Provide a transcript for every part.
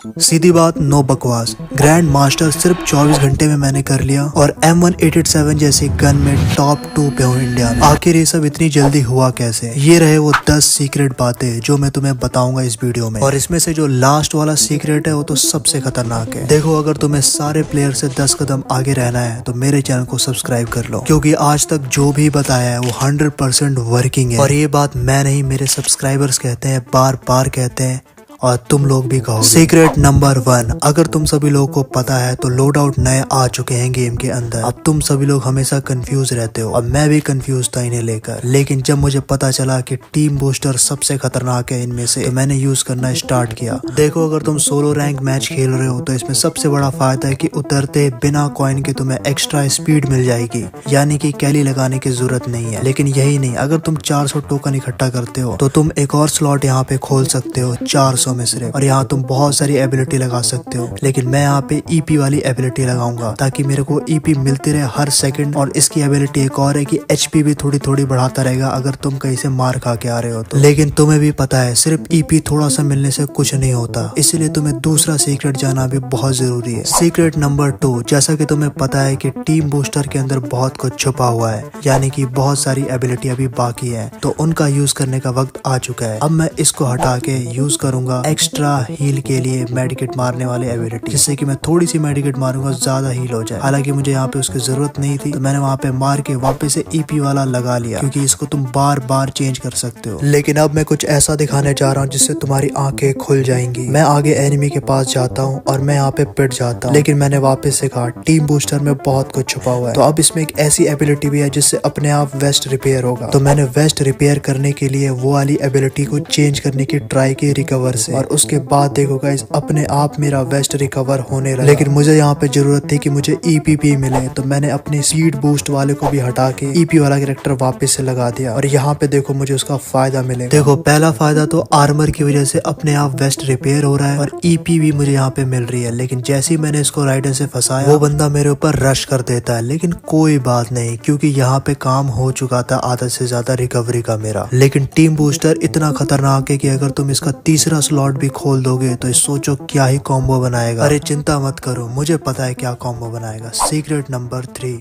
सीधी बात, नो बकवास। Grand master सिर्फ 24 घंटे में मैंने कर लिया और M187 जैसे गन में टॉप 2 पे हूँ इंडिया में। आखिर ये सब इतनी जल्दी हुआ कैसे? ये रहे वो 10 सीक्रेट बातें जो मैं तुम्हें बताऊंगा इस वीडियो में। और इसमें से जो लास्ट वाला सीक्रेट है वो तो सबसे खतरनाक है। देखो, अगर तुम्हें सारे प्लेयर से 10 कदम आगे रहना है तो मेरे चैनल को सब्सक्राइब कर लो, क्योंकि आज तक जो भी बताया है वो 100% वर्किंग है। और ये बात मैं नहीं, मेरे सब्सक्राइबर्स कहते हैं, बार बार कहते हैं और तुम लोग भी कहोगे। सीक्रेट नंबर 1, अगर तुम सभी लोगों को पता है तो लोड आउट नए आ चुके हैं गेम के अंदर। अब तुम सभी लोग हमेशा कंफ्यूज रहते हो और मैं भी कंफ्यूज था इन्हें लेकर, लेकिन जब मुझे पता चला कि टीम बूस्टर सबसे खतरनाक है इनमें से, तो मैंने यूज करना स्टार्ट किया। देखो, अगर तुम सोलो रैंक मैच खेल रहे हो तो इसमें सबसे बड़ा फायदा है कि उतरते बिना कॉइन के तुम्हें एक्स्ट्रा स्पीड मिल जाएगी, यानी कि कैली लगाने की जरूरत नहीं है। लेकिन यही नहीं, अगर तुम 400 टोकन इकट्ठा करते हो तो तुम एक और स्लॉट यहाँ पे खोल सकते हो 400 में सिर्फ, और यहाँ तुम बहुत सारी एबिलिटी लगा सकते हो। लेकिन मैं यहाँ पे ईपी वाली एबिलिटी लगाऊंगा ताकि मेरे को ईपी मिलती रहे हर सेकंड। और इसकी एबिलिटी एक और है कि एचपी भी थोड़ी थोड़ी बढ़ाता रहेगा अगर तुम कहीं से मार खा के आ रहे हो तो। लेकिन तुम्हें भी पता है सिर्फ ईपी थोड़ा सा मिलने से कुछ नहीं होता, इसीलिए तुम्हें दूसरा सीक्रेट जाना भी बहुत जरूरी है। सीक्रेट नंबर 2, जैसा कि तुम्हें पता है कि टीम बूस्टर के अंदर बहुत कुछ छुपा हुआ है, यानी कि बहुत सारी एबिलिटी अभी बाकी है, तो उनका यूज करने का वक्त आ चुका है। अब मैं इसको हटा के यूज करूंगा एक्स्ट्रा हील के लिए मेडिकेट मारने वाली एबिलिटी, जिससे कि मैं थोड़ी सी मेडिकेट मारूंगा, ज्यादा हील हो जाए। हालांकि मुझे यहाँ पे उसकी जरूरत नहीं थी, तो मैंने वहाँ पे मार के वापस से ईपी वाला लगा लिया, क्योंकि इसको तुम बार बार चेंज कर सकते हो। लेकिन अब मैं कुछ ऐसा दिखाने जा रहा हूँ जिससे तुम्हारी आंखें खुल जाएंगी। मैं आगे एनिमी के पास जाता हूँ और मैं यहाँ पे पिट जाता हूँ, लेकिन मैंने वापस से कहा टीम बूस्टर में बहुत कुछ छुपा हुआ है। तो अब इसमें एक ऐसी एबिलिटी भी है जिससे अपने आप वेस्ट रिपेयर होगा। तो मैंने वेस्ट रिपेयर करने के लिए वो वाली एबिलिटी को चेंज करने की ट्राई की रिकवर से, और उसके बाद देखो गाइस, अपने आप मेरा वेस्ट रिकवर होने लगा। लेकिन मुझे यहाँ पे जरूरत थी कि मुझे ईपी मिले, तो मैंने अपने स्पीड बूस्ट वाले को भी हटा के ईपी वाला कैरेक्टर वापस से लगा दिया, और यहाँ पे देखो मुझे उसका फायदा मिलेगा। देखो, पहला फायदा तो आर्मर की वजह से अपने आप वेस्ट रिपेयर हो रहा है और ईपी भी मुझे यहाँ पे मिल रही है। लेकिन जैसे ही मैंने इसको राइडर से फंसाया, वो बंदा मेरे ऊपर रश कर देता है। लेकिन कोई बात नहीं, क्योंकि यहाँ पे काम हो चुका था आधा से ज्यादा रिकवरी का मेरा। लेकिन टीम बूस्टर इतना खतरनाक है कि अगर तुम इसका तीसरा स्लॉट भी खोल दोगे तो सोचो क्या ही कॉम्बो बनाएगा। अरे चिंता मत करो, मुझे पता है क्या कॉम्बो बनाएगा। सीक्रेट नंबर 3,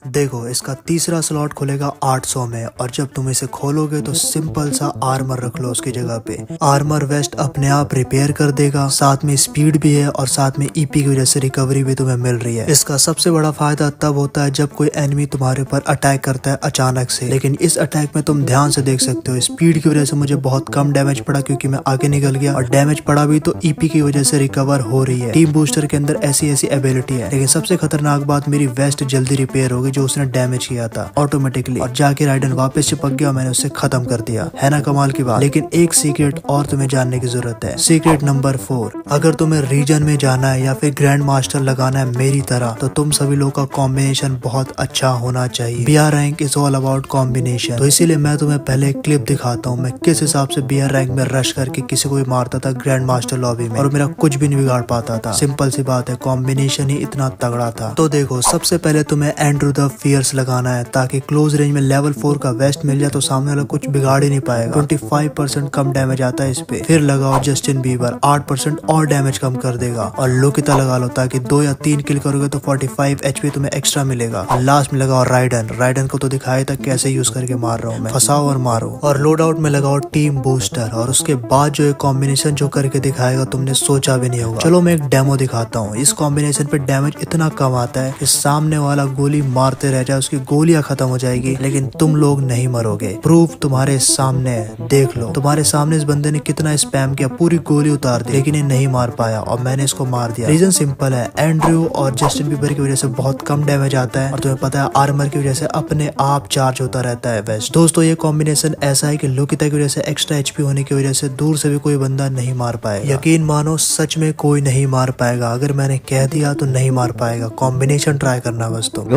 देखो, इसका तीसरा स्लॉट खुलेगा 800 में, और जब तुम इसे खोलोगे तो सिंपल सा आर्मर रख लो उसकी जगह पे। आर्मर वेस्ट अपने आप रिपेयर कर देगा, साथ में स्पीड भी है और साथ में ईपी की वजह से रिकवरी भी तुम्हें मिल रही है। इसका सबसे बड़ा फायदा तब होता है जब कोई एनिमी तुम्हारे ऊपर अटैक करता है अचानक से। लेकिन इस अटैक में तुम ध्यान से देख सकते हो, स्पीड की वजह से मुझे बहुत कम डैमेज पड़ा क्योंकि मैं आगे निकल गया, और डैमेज पड़ा भी तो ईपी की वजह से रिकवर हो रही है। टीम बूस्टर के अंदर ऐसी ऐसी एबिलिटी है। लेकिन सबसे खतरनाक बात, मेरी वेस्ट जल्दी रिपेयर होगी जो उसने डैमेज किया था ऑटोमेटिकली, और जाके राइडन वापस चिपक गया, मैंने उसे खत्म कर दिया। है ना कमाल की बात? लेकिन एक सीक्रेट और तुम्हें जानने की जरूरत है। सीक्रेट नंबर 4, अगर तुम्हें रीजन में जाना है या फिर ग्रैंड मास्टर लगाना है मेरी तरह, तो तुम सभी लोगों का कॉम्बिनेशन बहुत अच्छा होना चाहिए। BR rank is all about combination. तो इसीलिए मैं तुम्हें पहले एक क्लिप दिखाता हूँ मैं किस हिसाब से BR रैंक में रश करके किसी को भी मारता था ग्रैंड मास्टर लॉबी में, और मेरा कुछ भी नहीं बिगाड़ पाता था। सिंपल सी बात है, कॉम्बिनेशन ही इतना तगड़ा था। तो देखो, सबसे पहले तुम्हें एंड्रू द फियर्स लगाना है ताकि क्लोज रेंज में लेवल 4 का वेस्ट मिल जाए तो सामने वाला कुछ बिगाड़ ही नहीं पाएगा। 25% कम डैमेज आता है इस पे। फिर लगाओ जस्टिन बीबर, 8% और डैमेज कम कर देगा। और लोकिता लगा लो ताकि 2 या 3 किल करोगे तो 45 HP तुम्हें एक्स्ट्रा मिलेगा। और लास्ट में लगाओ राइडन को तो दिखाया था कैसे यूज करके मार रहा हूँ मैं, फंसाओ और मारो। और लोड आउट में लगाओ टीम बूस्टर, और उसके बाद जो एक कॉम्बिनेशन जो करके दिखाएगा तुमने सोचा भी नहीं होगा। चलो मैं एक डेमो दिखाता हूँ। इस कॉम्बिनेशन पे डैमेज इतना कम आता है कि सामने वाला गोली मारते रह जाए, उसकी गोलियां खत्म हो जाएगी, लेकिन तुम लोग नहीं मरोगे। प्रूफ तुम्हारे सामने है, देख लो। तुम्हारे सामने इस बंदे ने कितना स्पैम किया, पूरी गोली उतार दी, लेकिन ये नहीं मार पाया और मैंने इसको मार दिया। रीजन सिंपल है, एंड्रयू और जस्टिन बीबर की वजह से बहुत कम डैमेज आता है, और तुम्हें पता है आर्मर की वजह से अपने आप चार्ज होता रहता है वेस्ट। दोस्तों, ये कॉम्बिनेशन ऐसा है कि लोकिता की वजह से एक्स्ट्रा HP होने की वजह से दूर से भी कोई बंदा नहीं मार पाएगा। यकीन मानो, सच में कोई नहीं मार पाएगा। अगर मैंने कह दिया तो नहीं मार पाएगा। कॉम्बिनेशन ट्राई करना बस तुम।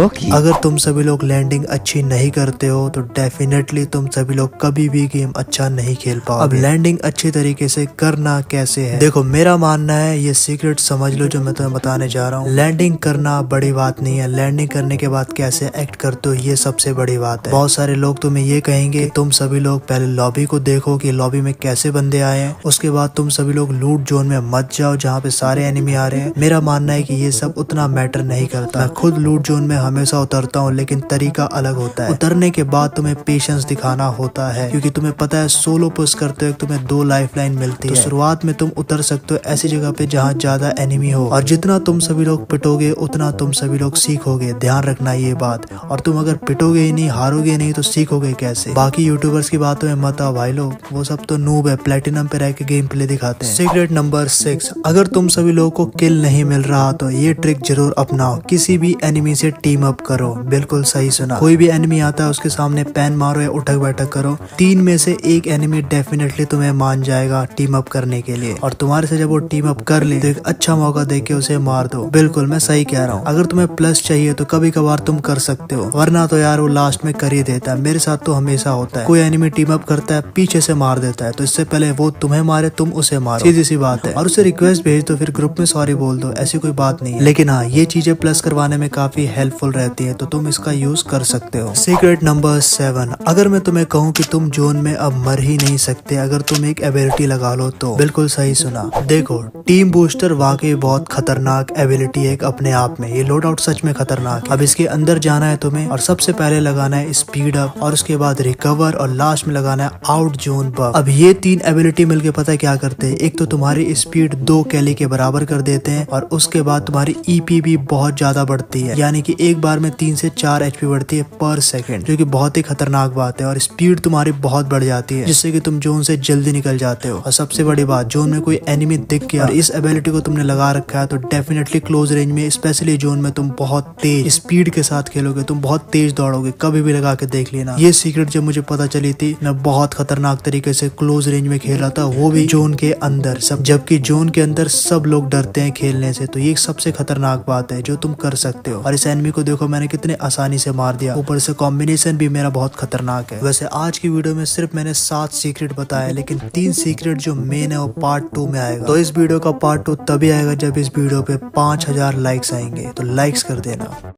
अगर तुम सभी लोग लैंडिंग अच्छी नहीं करते हो तो डेफिनेटली तुम सभी लोग कभी भी गेम अच्छा नहीं खेल पाओगे। अब लैंडिंग अच्छी तरीके से करना कैसे है, देखो मेरा मानना है ये सीक्रेट समझ लो जो मैं तुम्हें बताने जा रहा हूँ। लैंडिंग करना बड़ी बात नहीं है, लैंडिंग करने के बाद कैसे एक्ट करते हो ये सबसे बड़ी बात है। बहुत सारे लोग तुम्हें ये कहेंगे कि तुम सभी लोग पहले लॉबी को देखो कि लॉबी में कैसे बंदे आए हैं, उसके बाद तुम सभी लोग लूट जोन में मत जाओ जहाँ पे सारे एनिमी आ रहे हैं। मेरा मानना है कि ये सब उतना मैटर नहीं करता। मैं खुद लूट जोन में हमेशा उतरता हूँ, लेकिन तरीका अलग होता है। उतरने के बाद तुम्हें पेशेंस दिखाना होता है, क्योंकि तुम्हें पता है सोलो पुश करते हुए तुम्हें 2 लाइफलाइन मिलती है। तो शुरुआत में तुम उतर सकते हो ऐसी जगह पे जहाँ ज्यादा एनिमी हो, और जितना तुम सभी लोग पिटोगे उतना तुम सभी लोग सीखोगे। ध्यान रखना ये बात। और तुम अगर पिटोगे ही नहीं, हारोगे नहीं, तो सीखोगे कैसे। बाकी यूट्यूबर्स की बातों में मत आओ भाई लोग, वो सब तो नूब है, प्लेटिनम पे रह के गेम प्ले दिखाते हैं। सीक्रेट नंबर 6, अगर तुम सभी लोगों को किल नहीं मिल रहा तो ये ट्रिक जरूर अपनाओ। किसी भी एनिमी से टीम अप करो। बिल्कुल सही सुना, कोई भी एनिमी आता है उसके सामने पैन मारो या उठक बैठक करो। 3 में से एक एनिमी डेफिनेटली तुम्हें मान जाएगा टीम अप करने के लिए, और तुम्हारे से जब वो टीम अप कर ले तो एक अच्छा मौका देके उसे मार दो। बिल्कुल मैं सही कह रहा हूँ। अगर तुम्हें प्लस चाहिए तो कभी कभार तुम कर सकते हो, वरना तो यार वो लास्ट में कर ही देता है। मेरे साथ तो हमेशा होता है, कोई एनिमी टीम अप करता है पीछे से मार देता है, तो इससे पहले वो तुम्हें मारे तुम उसे मारो, सीधी सी बात है। और उसे रिक्वेस्ट भेज दो, फिर ग्रुप में सॉरी बोल दो, ऐसी कोई बात नहीं है। लेकिन हाँ, ये चीजें प्लस करवाने में काफी हेल्पफुल रहती है, तो तुम इसका यूज कर सकते हो। सीक्रेट नंबर 7, अगर मैं तुम्हें कहूँ कि तुम जोन में अब मर ही नहीं सकते अगर तुम एक एबिलिटी लगा लो तो। बिल्कुल सही सुना। देखो टीम बूस्टर वाकई बहुत खतरनाक एबिलिटी है अपने आप में। ये लोड आउट सच में खतरनाक है। अब इसके अंदर जाना है तुम्हें, और सबसे पहले लगाना है स्पीड अप, और उसके बाद रिकवर, और लास्ट में लगाना है आउट जोन बफ। अब ये 3 एबिलिटी मिलके पता है क्या करते हैं। एक तो तुम्हारी स्पीड 2 कैली के बराबर कर देते हैं, और उसके बाद तुम्हारी ईपी भी बहुत ज्यादा बढ़ती है, यानी कि एक बार में 3 से 4 एचपी बढ़ती है पर सेकंड, जो कि बहुत ही खतरनाक बात है। और स्पीड तुम्हारी बहुत बढ़ जाती है, जिससे कि तुम जोन से जल्दी निकल जाते हो। और सबसे बड़ी बात, जोन में कोई एनिमी दिख गया और इस एबिलिटी को तुमने लगा रखा है तो डेफिनेटली क्लोज रेंज में, स्पेशली जोन में, तुम बहुत तेज स्पीड के साथ खेलोगे, तुम बहुत तेज दौड़ोगे। कभी भी लगा के देख लेना। ये सीक्रेट जब मुझे पता चली थी, मैं बहुत खतरनाक तरीके से क्लोज रेंज में खेल रहा था, वो भी जोन के अंदर सब, जबकि जोन के अंदर सब लोग डरते हैं खेलने से। तो ये सबसे खतरनाक बात है जो तुम कर सकते हो। और इस एनिमी को देखो मैंने कितने आसानी से मार दिया, ऊपर से कॉम्बिनेशन भी मेरा बहुत खतरनाक है। वैसे आज की वीडियो में सिर्फ मैंने 7 सीक्रेट बताया, लेकिन 3 सीक्रेट जो मेन है वो पार्ट 2 में आएगा। तो इस वीडियो का पार्ट 2 तभी आएगा जब इस वीडियो पे 5000 लाइक्स आएंगे, तो लाइक्स कर देना।